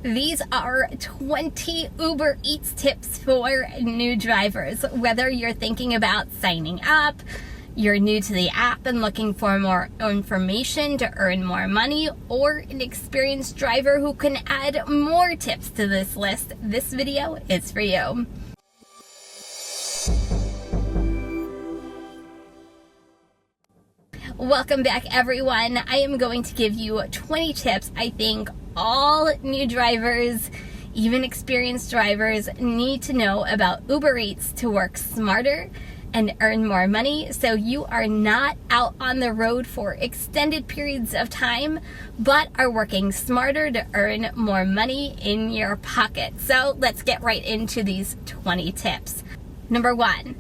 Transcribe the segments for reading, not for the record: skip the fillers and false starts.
These are 20 Uber Eats tips for new drivers. Whether you're thinking about signing up, you're new to the app and looking for more information to earn more money, or an experienced driver who can add more tips to this list, this video is for you. Welcome back, everyone. I am going to give you 20 tips I think all new drivers, even experienced drivers, need to know about Uber Eats to work smarter and earn more money so you are not out on the road for extended periods of time, but are working smarter to earn more money in your pocket. So let's get right into these 20 tips. Number 1.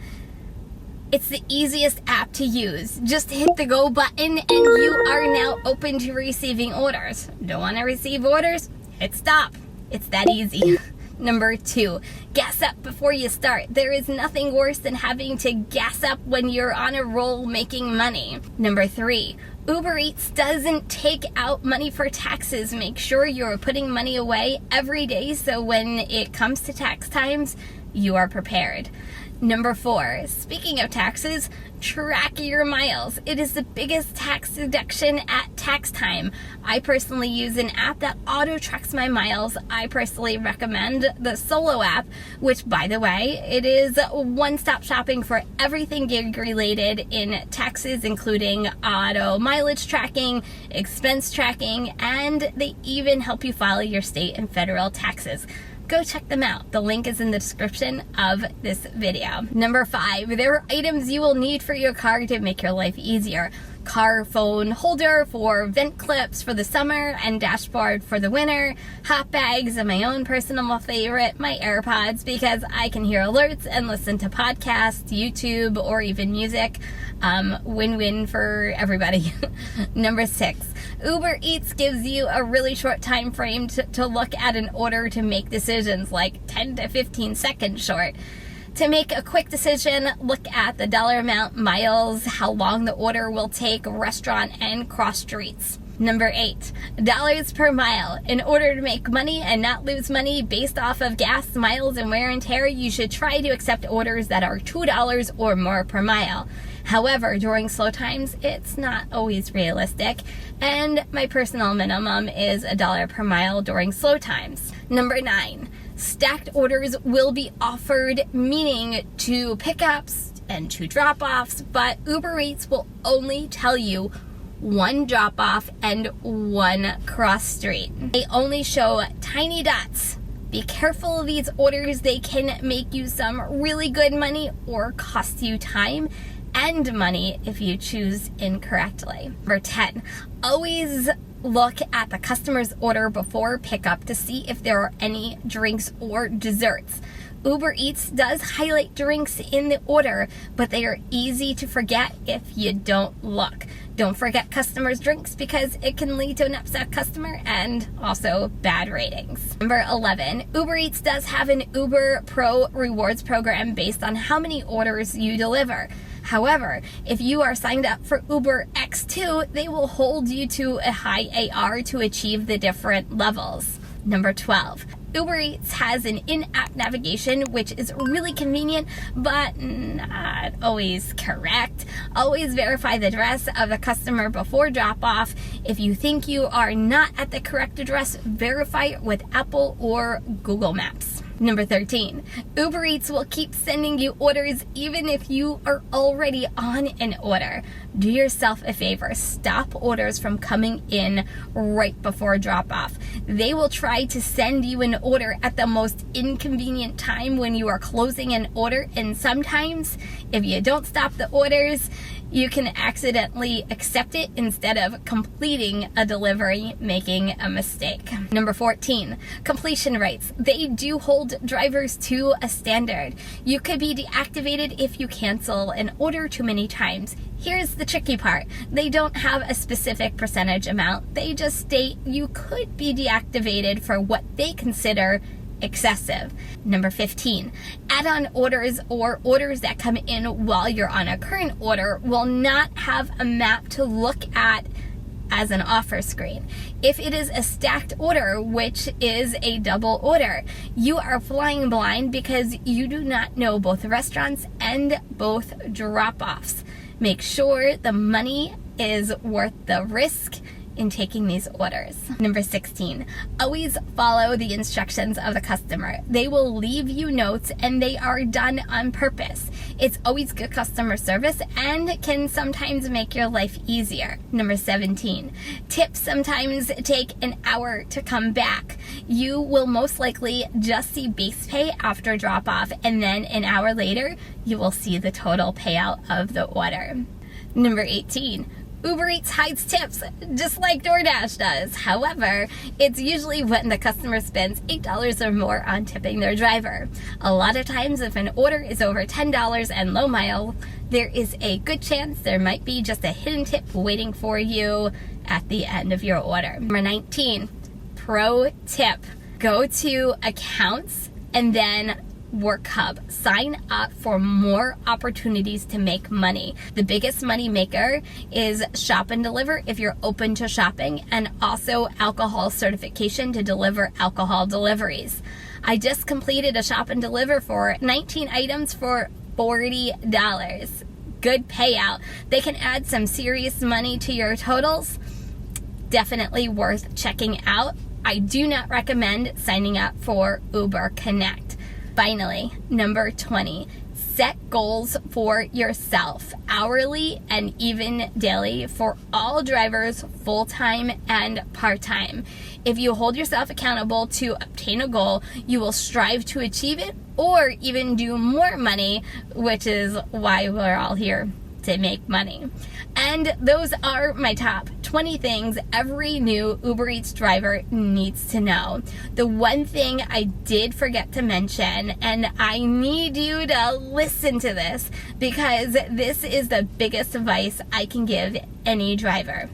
It's the easiest app to use. Just hit the go button and you are now open to receiving orders. Don't want to receive orders? Hit stop. It's that easy. Number 2, gas up before you start. There is nothing worse than having to gas up when you're on a roll making money. Number 3, Uber Eats doesn't take out money for taxes. Make sure you're putting money away every day so when it comes to tax times, you are prepared. Number 4, speaking of taxes, track your miles. It is the biggest tax deduction at tax time. I personally use an app that auto tracks my miles. I personally recommend the Solo app, which, by the way, it is one-stop shopping for everything gig related in taxes, including auto mileage tracking, expense tracking, and they even help you file your state and federal taxes. Go check them out. The link is in the description of this video. Number 5, there are items you will need for your car to make your life easier. Car phone holder for vent clips for the summer and dashboard for the winter. Hot bags, and my own personal favorite, my AirPods, because I can hear alerts and listen to podcasts, YouTube, or even music. Win-win for everybody. Number 6, Uber Eats gives you a really short time frame to look at an order to make decisions, like 10 to 15 seconds short. To make a quick decision, look at the dollar amount, miles, how long the order will take, restaurant, and cross streets. Number 8, dollars per mile. In order to make money and not lose money based off of gas, miles, and wear and tear, you should try to accept orders that are $2 or more per mile. However, during slow times, it's not always realistic, and my personal minimum is $1 per mile during slow times. Number 9, stacked orders will be offered, meaning 2 pickups and 2 drop-offs, but Uber Eats will only tell you 1 drop-off and 1 cross street. They only show tiny dots. Be careful of these orders. They can make you some really good money or cost you time and money if you choose incorrectly. Number 10, always look at the customer's order before pickup to see if there are any drinks or desserts. Uber Eats does highlight drinks in the order, but they are easy to forget if you don't look. Don't forget customers' drinks because it can lead to an upset customer and also bad ratings. Number 11, Uber Eats does have an Uber Pro rewards program based on how many orders you deliver. However, if you are signed up for Uber X2, they will hold you to a high AR to achieve the different levels. Number 12, Uber Eats has an in-app navigation, which is really convenient, but not always correct. Always verify the address of the customer before drop-off. If you think you are not at the correct address, verify it with Apple or Google Maps. Number 13, Uber Eats will keep sending you orders even if you are already on an order. Do yourself a favor. Stop orders from coming in right before drop-off. They will try to send you an order at the most inconvenient time when you are closing an order, and sometimes if you don't stop the orders, you can accidentally accept it instead of completing a delivery, making a mistake. Number 14, completion rates. They do hold drivers to a standard. You could be deactivated if you cancel an order too many times. Here's the tricky part. They don't have a specific percentage amount. They just state you could be deactivated for what they consider excessive. Number 15, add-on orders or orders that come in while you're on a current order will not have a map to look at as an offer screen. If it is a stacked order, which is a double order, you are flying blind because you do not know both restaurants and both drop-offs. Make sure the money is worth the risk in taking these orders. Number 16, always follow the instructions of the customer. They will leave you notes and they are done on purpose. It's always good customer service and can sometimes make your life easier. Number 17, tips sometimes take an hour to come back. You will most likely just see base pay after drop off, and then an hour later, you will see the total payout of the order. Number 18, Uber Eats hides tips, just like Doordash does. However, it's usually when the customer spends $8 or more on tipping their driver. A lot of times, if an order is over $10 and low mile, there is a good chance there might be just a hidden tip waiting for you at the end of your order. Number 19, pro tip. Go to accounts and then Work Hub. Sign up for more opportunities to make money. The biggest money maker is shop and deliver if you're open to shopping, and also alcohol certification to deliver alcohol deliveries. I just completed a shop and deliver for 19 items for $40. Good payout. They can add some serious money to your totals. Definitely worth checking out. I do not recommend signing up for Uber Connect. Finally, number 20, set goals for yourself, hourly and even daily, for all drivers, full-time and part-time. If you hold yourself accountable to obtain a goal, you will strive to achieve it or even do more money, which is why we're all here, to make money. And those are my top 20 things every new Uber Eats driver needs to know. The one thing I did forget to mention, and I need you to listen to this because this is the biggest advice I can give any driver.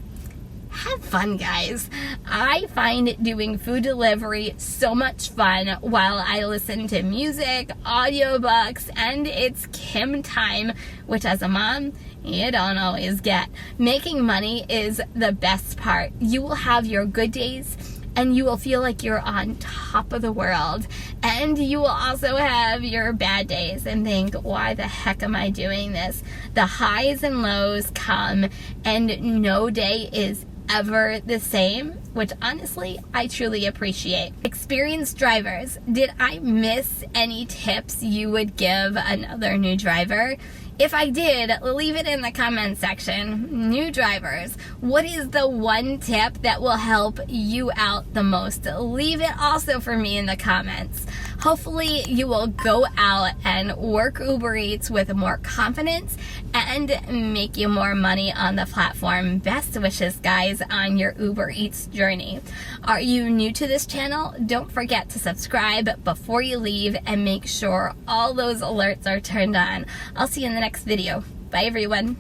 Have fun, guys. I find doing food delivery so much fun while I listen to music, audiobooks, and it's Kim time, which as a mom, you don't always get. Making money is the best part. You will have your good days and you will feel like you're on top of the world. And you will also have your bad days and think, why the heck am I doing this? The highs and lows come and no day is ever the same, which honestly I truly appreciate. Experienced drivers, did I miss any tips you would give another new driver? If I did, leave it in the comment section. New drivers, what is the one tip that will help you out the most? Leave it also for me in the comments. Hopefully you will go out and work Uber Eats with more confidence and make you more money on the platform. Best wishes, guys, on your Uber Eats journey. Are you new to this channel? Don't forget to subscribe before you leave and make sure all those alerts are turned on. I'll see you in the next video. Bye, everyone.